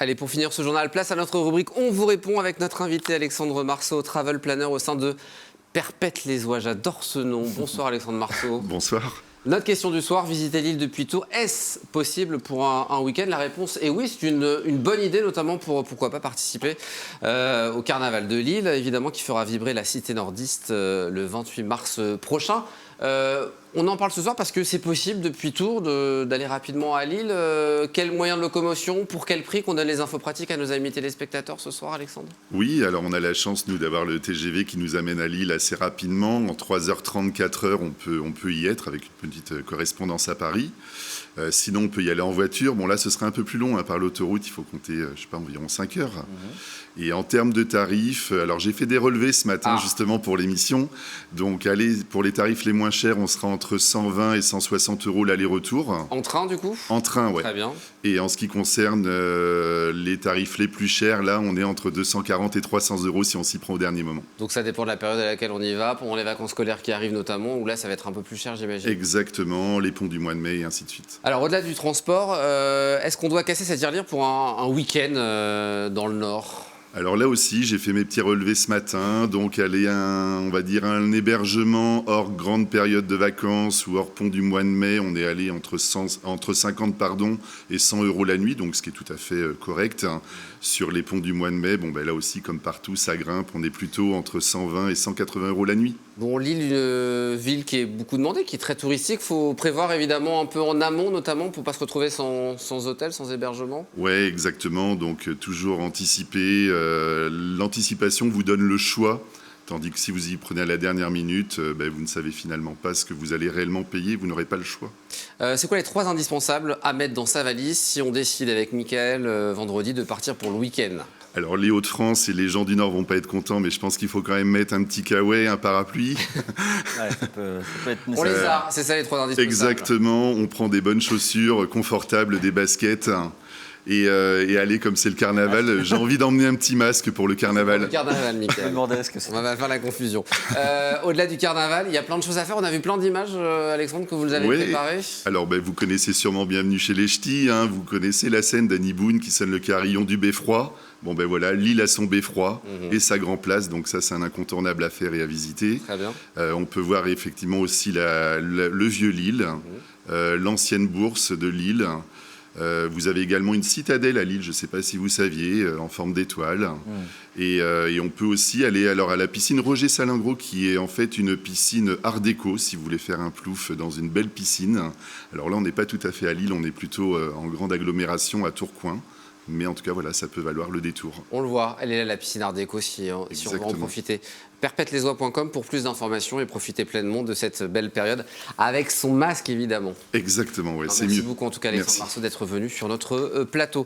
Allez, pour finir ce journal, place à notre rubrique On vous répond avec notre invité Alexandre Marceau, travel planner au sein de Perpète-les-Oies. J'adore ce nom. Bonsoir Alexandre Marceau. Bonsoir. Notre question du soir, visiter l'île depuis Tours. Est-ce possible pour un week-end? La réponse est oui, c'est une bonne idée, notamment pour, pourquoi pas, participer au carnaval de Lille, évidemment, qui fera vibrer la cité nordiste le 28 mars prochain. On en parle ce soir parce que c'est possible depuis Tours d'aller rapidement à Lille. Quel moyen de locomotion? Pour quel prix? Qu'on donne les infos pratiques à nos amis téléspectateurs ce soir, Alexandre? Oui, alors on a la chance, nous, d'avoir le TGV qui nous amène à Lille assez rapidement. En 3h30, 4h, on peut y être avec une petite correspondance à Paris. Sinon, on peut y aller en voiture. Bon, là, ce serait un peu plus long. Par l'autoroute, il faut compter, je sais pas, environ 5 heures. Et en termes de tarifs, alors j'ai fait des relevés ce matin, justement, pour l'émission. Donc, pour les tarifs les moins chers, on sera entre 120 et 160 euros l'aller-retour. En train, du coup? En train, ouais. Très bien. Et en ce qui concerne les tarifs les plus chers, là, on est entre 240 et 300 euros si on s'y prend au dernier moment. Donc ça dépend de la période à laquelle on y va, pendant les vacances scolaires qui arrivent notamment, où là ça va être un peu plus cher, j'imagine. Exactement, les ponts du mois de mai et ainsi de suite. Alors au-delà du transport, est-ce qu'on doit casser cette tirelire pour un week-end dans le Nord? Alors là aussi, j'ai fait mes petits relevés ce matin, donc aller on va dire un hébergement hors grande période de vacances ou hors pont du mois de mai, on est allé entre 50 et 100 euros la nuit, donc ce qui est tout à fait correct. Sur les ponts du mois de mai, là aussi, comme partout, ça grimpe, on est plutôt entre 120 et 180 euros la nuit. Bon, Lille, une ville qui est beaucoup demandée, qui est très touristique, il faut prévoir évidemment un peu en amont, notamment pour ne pas se retrouver sans hôtel, sans hébergement. Oui, exactement, donc toujours anticiper. L'anticipation vous donne le choix, tandis que si vous y prenez à la dernière minute, vous ne savez finalement pas ce que vous allez réellement payer, vous n'aurez pas le choix. C'est quoi les 3 indispensables à mettre dans sa valise si on décide avec Mickaël vendredi de partir pour le week-end? Alors les Hauts-de-France et les gens du Nord vont pas être contents, mais je pense qu'il faut quand même mettre un petit kawaii, un parapluie. Ouais, ça peut être nécessaire. On les a, c'est ça les 3 indispensables. Exactement, on prend des bonnes chaussures confortables, des baskets. Et aller comme c'est le carnaval, j'ai envie d'emmener un petit masque pour le carnaval. Le carnaval, Mickaël. On va faire la confusion. Au-delà du carnaval, il y a plein de choses à faire. On a vu plein d'images, Alexandre, que vous avez préparées. Alors, vous connaissez sûrement Bienvenue chez les Ch'tis. Vous connaissez la scène d'Annie Boone qui sonne le carillon du beffroi. Voilà, Lille a son beffroi et sa grand place. Donc ça, c'est un incontournable à faire et à visiter. Très bien. On peut voir effectivement aussi le vieux Lille, l'ancienne bourse de Lille. Vous avez également une citadelle à Lille, je ne sais pas si vous saviez, en forme d'étoile. Et on peut aussi aller à la piscine Roger Salingro, qui est en fait une piscine art déco, si vous voulez faire un plouf dans une belle piscine. Alors là, on n'est pas tout à fait à Lille, on est plutôt en grande agglomération à Tourcoing. Mais en tout cas, voilà, ça peut valoir le détour. On le voit, elle est là, la piscine art déco, si on veut en profiter. Perpète-les-oies.com pour plus d'informations et profiter pleinement de cette belle période, avec son masque, évidemment. Exactement, oui, c'est mieux. Merci beaucoup, en tout cas, Alexandre Marceau, d'être venu sur notre plateau.